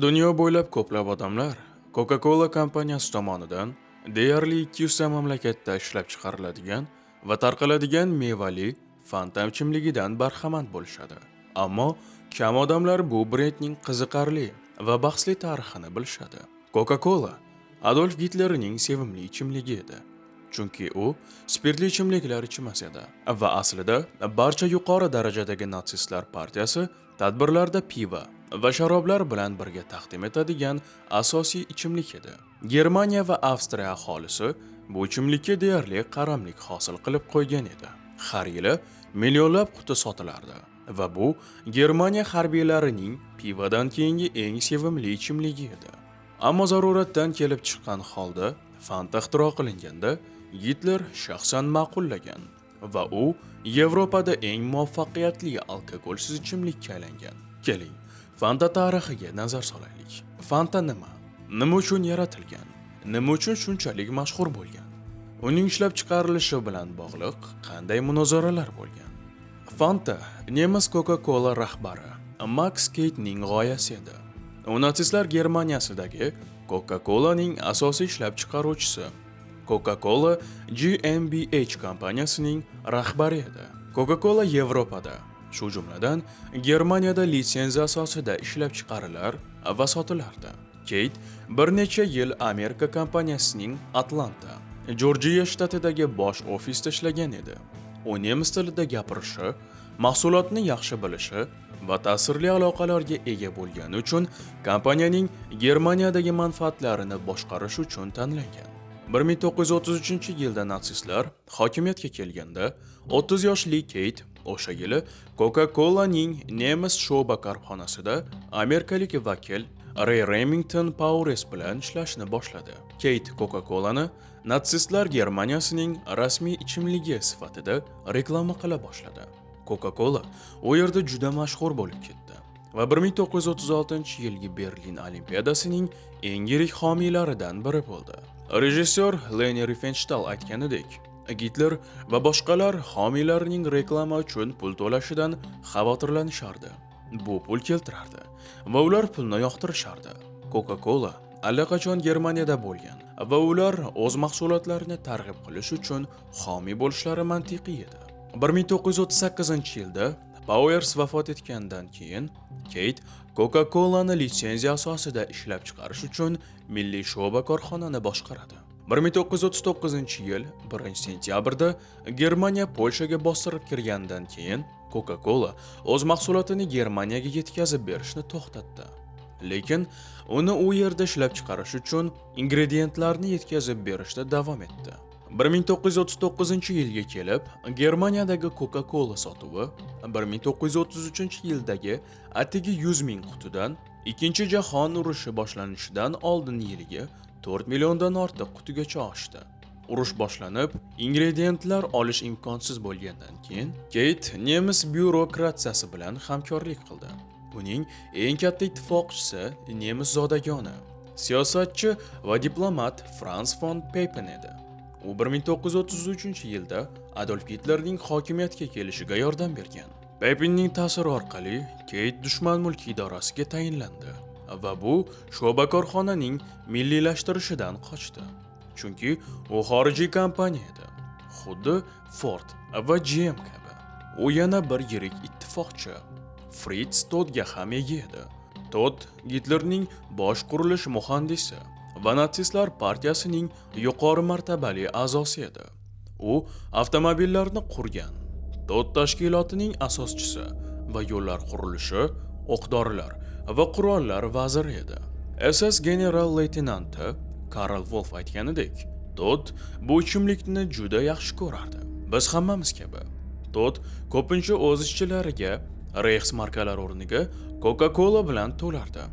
Dunyo bo'ylab ko'plab odamlar Coca-Cola kompaniyasi tomonidan deyarli 200 ta mamlakatda ishlab chiqariladigan va tarqaladigan mevali Fanta ichimligidan bahramand bo'lishadi. Ammo kam odamlar bu brendning qiziqarli va bahsli tarixini bilishadi. Coca-Cola Adolf Gitlerning sevimli ichimligi edi. Chunki u spirtli ichimliklar ichmas edi va aslida barcha yuqori darajadagi natsistlar partiyasi tadbirlarda piva va sharoblar bilan birga taqdim etadigan asosiy ichimlik edi. Germaniya va Avstriya aholisi bu ichimlikka deyarli qaramlik hosil qilib qo'ygan edi. Har yili millionlab quti sotilardi va bu Germaniya harbiylarining pivadan keyingi eng sevimli ichimligi edi. Ammo zaruratdan kelib chiqqan holda Fanta ixtiro qilinganda Gitler shaxsan ma'qullagan va u Yevropada eng muvaffaqiyatli alkogolsiz ichimlikka aylangan. Keling, Fanta tarixiga nazar solaylik. Fanta nima? Nima uchun yaratilgan? Nima uchun shunchalik mashhur bo'lgan? Uning ishlab chiqarilishi bilan bog'liq qanday munozaralar bo'lgan? Fanta nemis Coca-Cola rahbari Max Keitning g'oyasi edi. U natsistlar Germaniyasidagi Coca-Colaning asosiy ishlab chiqaruvchisi, Coca-Cola GmbH kompaniyasining rahbari edi. Coca-Cola Yevropada, shu jumladan Germaniyada litsenziya asosida ishlab chiqarilar va sotilardi. Keyt bir necha yil Amerika kompaniyasining Atlanta, Jorjiya shtatidagi bosh ofisida ishlagan edi. U nemis tilida gapirishi, mahsulotni yaxshi bilishi va ta'sirli aloqalarga ega bo'lgani uchun kompaniyaning Germaniyadagi manfaatlarini boshqarish uchun tanlangan. 1933-yilda natsistlar hokimiyatga kelganda 30 yoshli Keyt o'sha yili Coca-Colaning nemis sho'ba korxonasida amerikalik vakil Ray Remington Powers bilan ishlashni boshladi. Keyt Coca-Colani natsistlar Germaniyasining rasmiy ichimligi sifatida reklama qila boshladi. Coca-Cola u yerda juda mashhur bo'lib ketdi va 1936-yilgi Berlin Olimpiadasining eng yirik homiylaridan biri bo'ldi. Rejissyor Leni Riefenstahl aytganidek, Gitler va boshqalar homiylarining reklama uchun pul to'lashidan xavotirlanishardi. Bu pul keltirardi va ular pulni yoqtirishardi. Coca-Cola allaqachon Germaniyada bo'lgan va ular o'z mahsulotlarini targ'ib qilish uchun homiy bo'lishlari mantiqiy edi. 1938-yilda Powers vafot etgandan keyin Keyt Coca-Cola'ni litsenziya asosida ishlab chiqarish uchun milliy sho'ba korxonani boshqaradi. 1939-yil 1-sentyabrda Germaniya Polshaga bostirib kirgandan keyin Coca-Cola o'z mahsulotini Germaniyaga yetkazib berishni to'xtatdi. Lekin uni u yerda ishlab chiqarish uchun ingrediyentlarni yetkazib berishda davom etdi. 1939-yilga kelib Germaniyadagi Coca-Cola sotuvi 1933-yildagi atigi 100 ming qutidan Ikkinchi jahon urushi boshlanishidan oldin yiliga 4 milliondan ortiq qutigacha oshdi. Urush boshlanib, ingrediyentlar olish imkonsiz bo'lgandan keyin Keyt nemis byurokratsiyasi bilan hamkorlik qildi. Uning eng katta ittifoqchisi nemis zodagoni, siyosatchi va diplomat Franz von Papen edi. U 1933-yilda Adolf Hitlerning hokimiyatga kelishiga yordam bergan. Papenning ta'siri orqali Keyt dushman mulk idorasiga tayinlandi va bu sho'ba korxonaning milliylashtirishidan qochdi. Chunki u xorijiy kompaniya edi, xuddi Ford va GM kabi. U yana bir yirik ittifoqchi Fritz Toddga ham ega edi. Todd Gitlerning bosh qurilish muhandisi va natsistlar partiyasining yuqori martabali a'zosi edi. U avtomobillarni qurgan, Todd tashkilotining asoschisi va yo'llar qurilishi, o'q-dorilar va qurollar vaziri edi. SS general-leytenanti Karl Wolf aytganidek, Todd bu ichimlikni juda yaxshi ko'rardi. Biz hammamiz kabi. Todd ko'pincha o'z ishchilariga Reichsmarkalar o'rniga Coca-Cola bilan to'lardi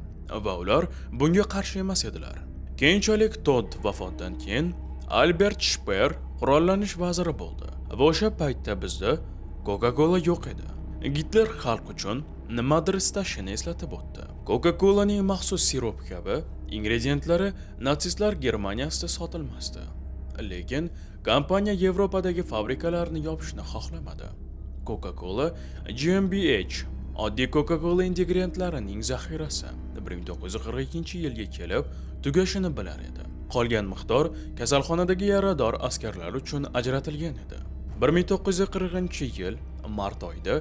va ular bunga qarshi emas edilar. Keyinchalik Todd vafotidan keyin Albert Speer qurollanish vaziri bo'ldi va o'sha paytda bizda Coca-Cola yo'q edi. Gitler xalq uchun nimadir istashini eslatib o'tdi. Coca-Colaning maxsus sirop kabi ingredientlari natsistlar Germaniyasida sotilmasdi. Lekin kompaniya Yevropadagi fabrikalarni yopishni xohlamadi. Coca-Cola GmbH oddiy Coca-Cola ingredientlarining zaxirasi 1942-yilga kelib tugashini bilar edi. Qolgan miqdor kasalxonadagi yarador askarlar uchun ajratilgan edi. 1940-yil mart oyida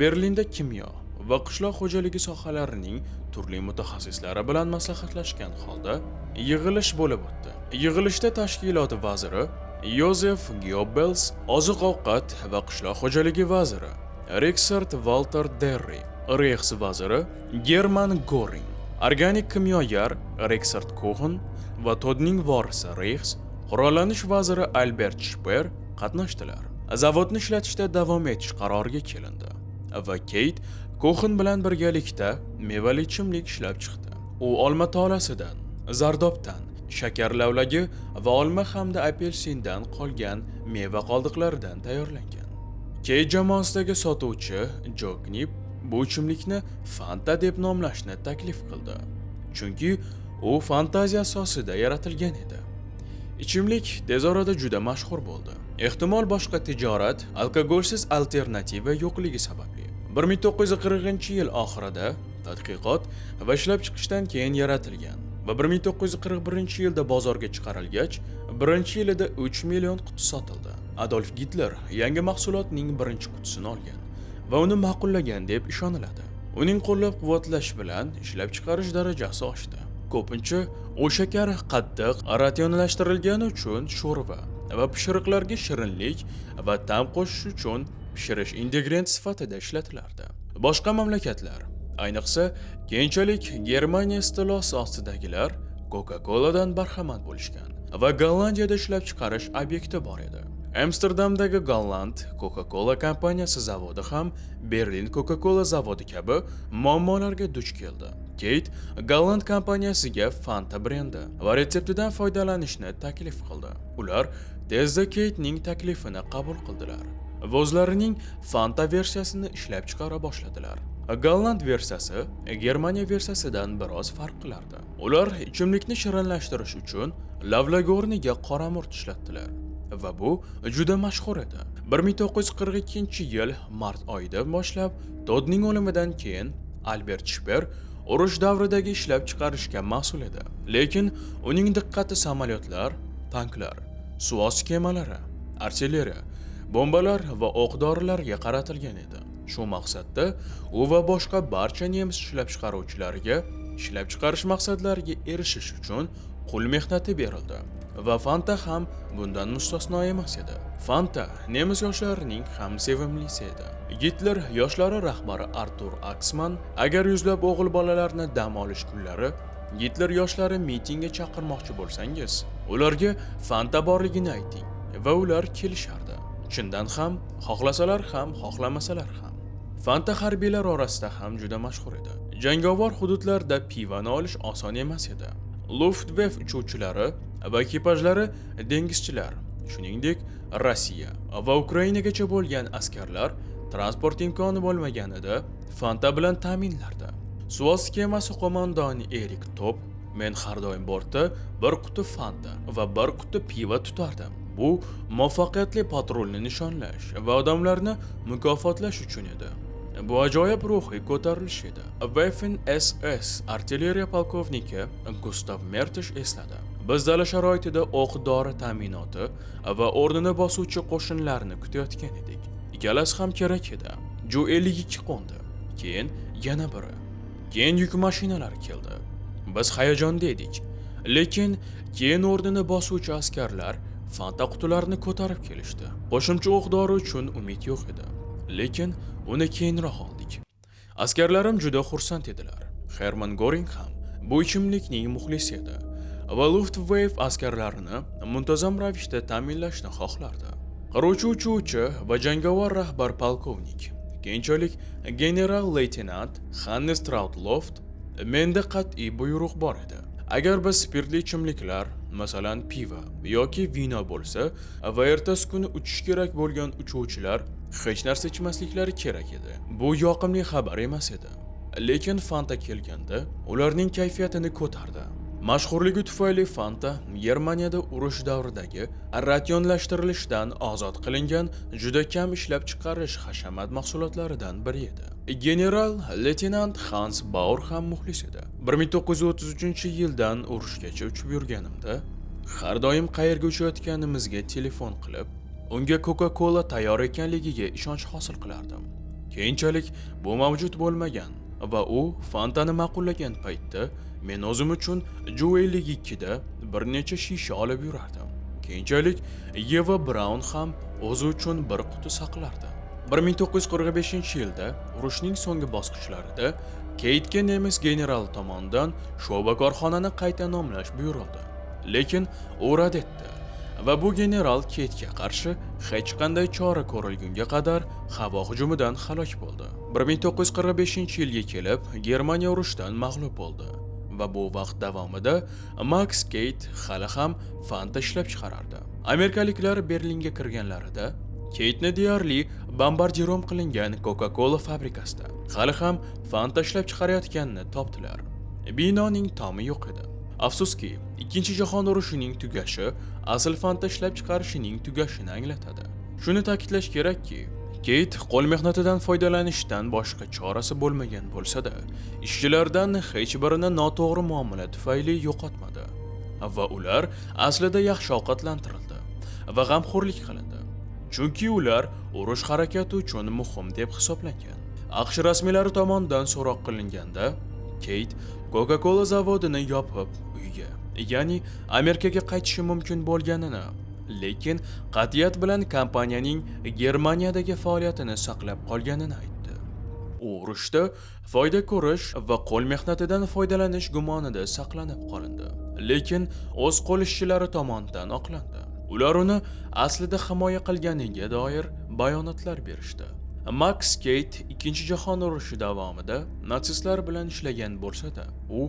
Berlinda kimyo va qishloq xo'jaligi sohalarining turli mutaxassislari bilan maslahatlashgan holda yig'ilish bo'lib o'tdi. Yig'ilishda tashkilot vaziri Yozef Goebbels, oziq-ovqat va qishloq xo'jaligi vaziri Richard Walter Derry, Reichs vaziri German Göring, organik kimyogar Richard Kochen va Todning vorisi Reichs qurollanish vaziri Albert Speer qatnashdilar. Zavodni ishlatishda davom etish qaroriga kelindi va Kate Kochen bilan birgalikda mevali ichimlik ishlab chiqdi. U olma tolasidan, zardobdan, shakar lavlagi va olma hamda apelsindan qolgan meva qoldiqlaridan tayyorlangan. Kate jamoasidagi sotuvchi Jo Knip bu ichimlikni Fanta deb nomlashni taklif qildi, chunki u fantaziya asosida yaratilgan edi. Ichimlik tez orada juda mashhur bo'ldi. Ehtimol boshqa tijorat, alkogolsiz alternativa yo'qligi sababli. 1940-yil oxirida tadqiqot va ishlab chiqishdan keyin yaratilgan va 1941-yilda bozorga chiqarilgach, birinchi yilida 3 million quti sotildi. Adolf Hitler yangi mahsulotning birinchi qutisini olgan va uni ma'qullagan deb ishoniladi. Uning qo'llab-quvvatlash bilan ishlab chiqarish darajasi oshdi. Ko'pincha u shakar qattiq ratsionlashtirilgani uchun sho'rva va pishiriqlarga shirinlik va ta'm qo'shish uchun pishirish ingredient sifatida ishlatilardi. Boshqa mamlakatlar, ayniqsa keyinchalik Germaniya istilosi ostidagilar Coca-Coladan bahramand bo'lishgan va Gollandiyada ishlab chiqarish obyekti bor edi. Amsterdamdagi Golland Coca-Cola kompaniyasi zavodi ham Berlin Coca-Cola zavodi kabi muammolarga duch keldi. Kate Golland kompaniyasiga Fanta brendi va retseptidan foydalanishni taklif qildi. Ular tezda Kate'ning taklifini qabul qildilar va o'zlarining Fanta versiyasini ishlab chiqara boshladilar. Golland versiyasi Germaniya versiyasidan biroz farq qilardi. Ular ichimlikni shirinlashtirish uchun lavlagi o'rniga qoramurt ishlatdilar va bu juda mashhur edi. 1942-yil mart oyida boshlab Todning o'limidan keyin Albert Speer urush davridagi ishlab chiqarishga mas'ul edi. Lekin uning diqqati samolyotlar, tanklar, suvosti kemalari, artilleriya, bombalar va o'q-dorilarga qaratilgan edi. Shu maqsadda u va boshqa barcha nemis ishlab chiqaruvchilariga ishlab chiqarish maqsadlariga erishish uchun qo'l mehnati berildi va Fanta ham bundan mustasno emas edi. Fanta nemis yoshlarining ham sevimlisi edi. Hitler yoshlari rahbari Artur Axmann agar yuzlab o'g'il bolalarni dam olish kunlari Hitler yoshlari mitingga chaqirmoqchi bo'lsangiz, ularga Fanta borligini ayting va ular kelishardi. Chindan ham, xohlasalar ham, xohlamasalar ham. Fanta harbiylar orasida ham juda mashhur edi. Jangovar hududlarda pivani olish oson emas edi. Luftwaffe uchuvchilari va ekipajlari dengizchilar, shuningdek Rossiya va Ukrainagacha bo'lgan askarlar transport imkoni bo'lmaganida Fanta bilan ta'minlardi. Suvosti kemasi qo'mondoni Erik Top, men har doim bortda bir quti Fanta va bir quti pivo tutardim. Bu muvaffaqiyatli patrulni nishonlash va odamlarni mukofotlash uchun edi. Bu ajoyib ruhiy ko'tarilish edi. Waffen SS artilleriya polkovniki Gustav Mertish esladi. Biz dala sharoitida o'q-dori ta'minoti va o'rnini bosuvchi qo'shinlarni kutayotgan edik. Ikkalasi ham kerak edi. Ju 52 qo'ndi. Keyin yana biri. Keyin yuk mashinalari keldi. Biz hayajonda edik. Lekin keyin o'rnini bosuvchi askarlar Fanta qutilarini ko'tarib kelishdi. Qo'shimcha o'q-dori uchun umid yo'q edi. Lekin uni keyinroq oldik. Askarlarim juda xursand edilar. Hermann Göring ham bu ichimlikning muxlisi edi va Luftwaffe askarlarini muntazam ravishda ta'minlashni xohlardi. Qiruvchi uchuvchi va jangovar rahbar polkovnik, keyinchalik general-leytenant Hannes Trautloft menda qat'iy buyruq bor edi. Agar biz spirtli ichimliklar, masalan pivo yoki vino bo'lsa va ertasi kuni uchish kerak bo'lgan uchuvchilar hech narsa ichmasliklari kerak edi. Bu yoqimli xabar emas edi. Lekin Fanta kelganda ularning kayfiyatini ko'tardi. Mashhurligi tufayli Fanta Germaniyada urush davridagi ratsionlashtirilishdan ozod qilingan juda kam ishlab chiqarish hashamat mahsulotlaridan biri edi. General leytenant Hans Bauer ham muxlis edi. 1933-yildan urushgacha uchib yurganimda, har doim qayerga uchayotganimizga telefon qilib, unga Coca-Cola tayyor ekanligiga ishonch hosil qilardim. Keyinchalik bu mavjud bo'lmagan va u Fantani ma'qullagan paytda men o'zim uchun Joe 52 da bir necha shisha olib yurardim. Keyinchalik Eva Braun ham o'zi uchun bir quti saqlardi. 1945-yilda urushning so'nggi bosqichlarida Keitga nemis general tomonidan sho'ba korxonani qayta nomlash buyurildi. Lekin u rad etdi va bu general Keitga qarshi hech qanday chora ko'rilgunga qadar havo hujumidan halok bo'ldi. 1945-yilga kelib Germaniya urushdan mag'lub bo'ldi va bu vaqt davomida Max Keit hali ham Fanta ishlab chiqarardi. Amerikaliklar Berlinga kirganlarida Keitni deyarli bombardiron qilingan Coca-Cola fabrikasida hali ham Fanta ishlab chiqarayotganini topdilar. Binoning tomi yo'q edi. Afsuski, Ikkinchi jahon urushining tugashi asl Fanta ishlab chiqarishining tugashini anglatadi. Shuni ta'kidlash kerakki, Keit qo'l mehnatidan foydalanishdan boshqa chorasi bo'lmagan bo'lsa-da, ishchilardan hech birini noto'g'ri muomala tufayli yo'qotmadi va ular aslida yaxshi ovqatlantirildi va g'amxo'rlik qilindi. Chunki ular urush harakati uchun muhim deb hisoblangan. AQSh rasmiylari tomonidan so'roq qilinganda, Keit Coca-Cola zavodini yopib uyga, ya'ni Amerikaga qaytishi mumkin bo'lganini, lekin qat'iyat bilan kompaniyaning Germaniyadagi faoliyatini saqlab qolganini aytdi. U urushda foyda ko'rish va qo'l mehnatidan foydalanish gumonida saqlanib qolindi, lekin o'z qo'l ishchilari tomonidan oqlandi. Ular uni aslida himoya qilganiga doir bayonotlar berishdi. Max Keit Ikkinchi jahon urushi davomida natsistlar bilan ishlagan bo'lsa-da, u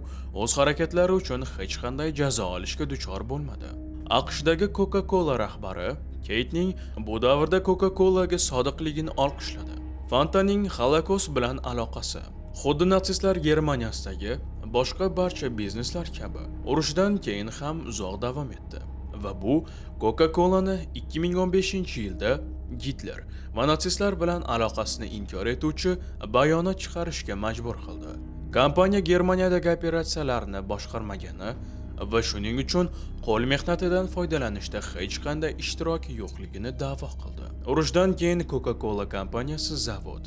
o'z harakatlari uchun hech qanday jazo olishga duchor bo'lmadi. AQShdagi Coca-Cola rahbari Keitning bu davrda Coca-Colaga sodiqligini olqishladi. Fantaning Holokost bilan aloqasi xuddi natsistlar Germaniyasidagi boshqa barcha bizneslar kabi urushdan keyin ham uzoq davom etdi. Va bu Coca-Cola'ni 2015-yilda Hitler va natsistlar bilan aloqasini inkor etuvchi bayonot chiqarishga majbur qildi. Kompaniya Germaniyadagi operatsiyalarni boshqarmagani va shuning uchun qo'l mehnatidan foydalanishda hech qanday ishtiroki yo'qligini da'vo qildi. Urushdan keyin Coca-Cola kompaniyasi zavod,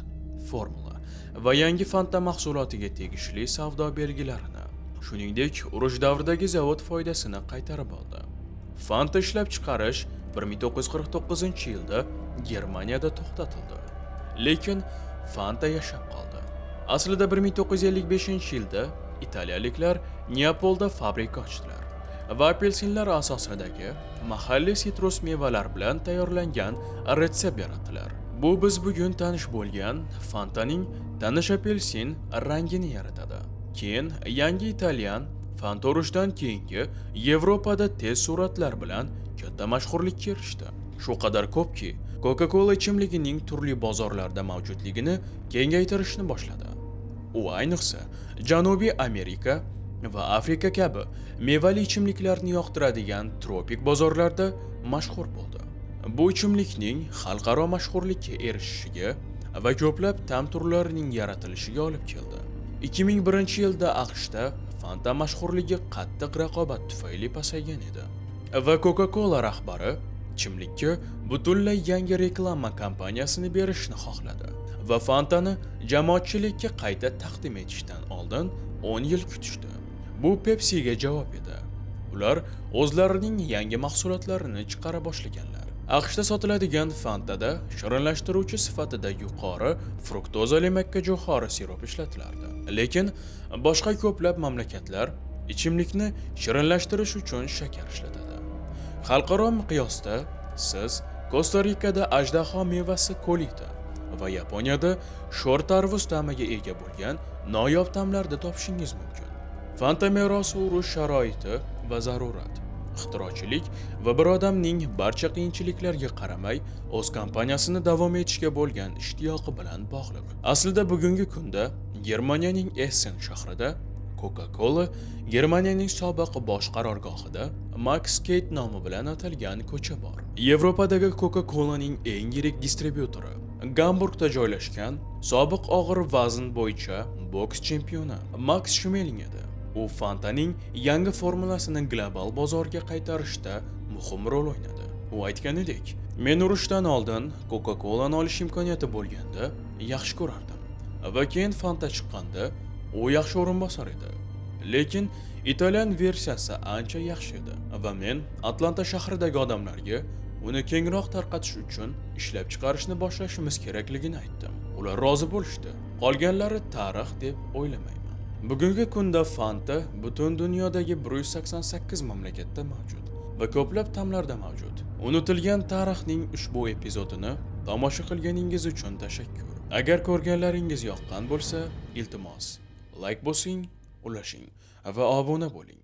formula va yangi Fanta mahsulotiga tegishli savdo belgilarini, shuningdek, urush davridagi zavod foydasini qaytarib oldi. Fanta ishlab chiqarish 1949-yilda Germaniyada to'xtatildi. Lekin Fanta yashab qoldi. Aslida 1955-yilda italiyaliklar Neapolda fabrika ochdilar va apelsinlar asosidagi mahalliy sitrus mevalar bilan tayyorlangan retsept yaratdilar. Bu biz bugun tanish bo'lgan Fantaning tanish apelsin rangini yaratadi. Keyin yangi italyan Fanta urushdan keyingi Yevropada tez suratlar bilan katta mashhurlikka erishdi. Shu qadar ko'pki, Coca-Cola ichimligining turli bozorlarda mavjudligini kengaytirishni boshladi. U ayniqsa Janubiy Amerika va Afrika kabi mevali ichimliklarni yoqtiradigan tropik bozorlarda mashhur bo'ldi. Bu ichimlikning xalqaro mashhurlikka erishishiga va ko'plab ta'm turlarining yaratilishiga olib keldi. 2001-yilda AQShda Fanta mashhurligi qattiq raqobat tufayli pasaygan edi va Coca-Cola rahbari ichimlikka butunlay yangi reklama kampaniyasini berishni xohladi va Fantani jamoatchilikka qayta taqdim etishdan oldin 10 yil kutishdi. Bu Pepsi'ga javob edi. Ular o'zlarining yangi mahsulotlarini chiqara boshlaganlar. AQShda sotiladigan Fantada shirinlashtiruvchi sifatida yuqori fruktozali makka jo'xori sirop ishlatilardi. Lekin boshqa ko'plab mamlakatlar ichimlikni shirinlashtirish uchun shakar ishlatadi. Xalqaro miqyosda siz Kosta-Rikada ajdaho mevasi kolita va Yaponiyada sho'r tarvuz ta'miga ega bo'lgan noyob ta'mlarni topishingiz mumkin. Fanta merosi urush sharoiti va zarurat, ixtirochilik va bir odamning barcha qiyinchiliklarga qaramay o'z kompaniyasini davom etishga bo'lgan ishtiyoqi bilan bog'liq. Aslida bugungi kunda Germaniyaning Essen shahrida Coca-Cola Germaniyaning sobiq bosh qarorgohida Max Gate nomi bilan atalgan ko'cha bor. Yevropadagi Coca-Colaning eng yirik distribyutori, Gamburgda joylashgan sobiq og'ir vazn bo'yicha boks chempioni Max Schmeling edi. U Fantaning yangi formulasini global bozorga qaytarishda muhim rol o'ynadi. U aytganidek, men urushdan oldin Coca-Cola'ni olish imkoniyati bo'lganda yaxshi ko'rardim. Va keyin Fanta chiqqanda u yaxshi o'rinbosar edi. Lekin italyan versiyasi ancha yaxshi edi va men Atlanta shahridagi odamlarga uni kengroq tarqatish uchun ishlab chiqarishni boshlashimiz kerakligini aytdim. Ular rozi bo'lishdi. Qolganlari tarix deb o'ylamayman. Bugungi kunda Fanta butun dunyodagi 188 mamlakatda mavjud va ko'plab ta'mlarda mavjud. Unutilgan tarixning ushbu epizodini tomosha qilganingiz uchun tashakkur. Agar ko'rganlaringiz yoqqan bo'lsa, iltimos, like bosing, ulashing va obuna bo'ling.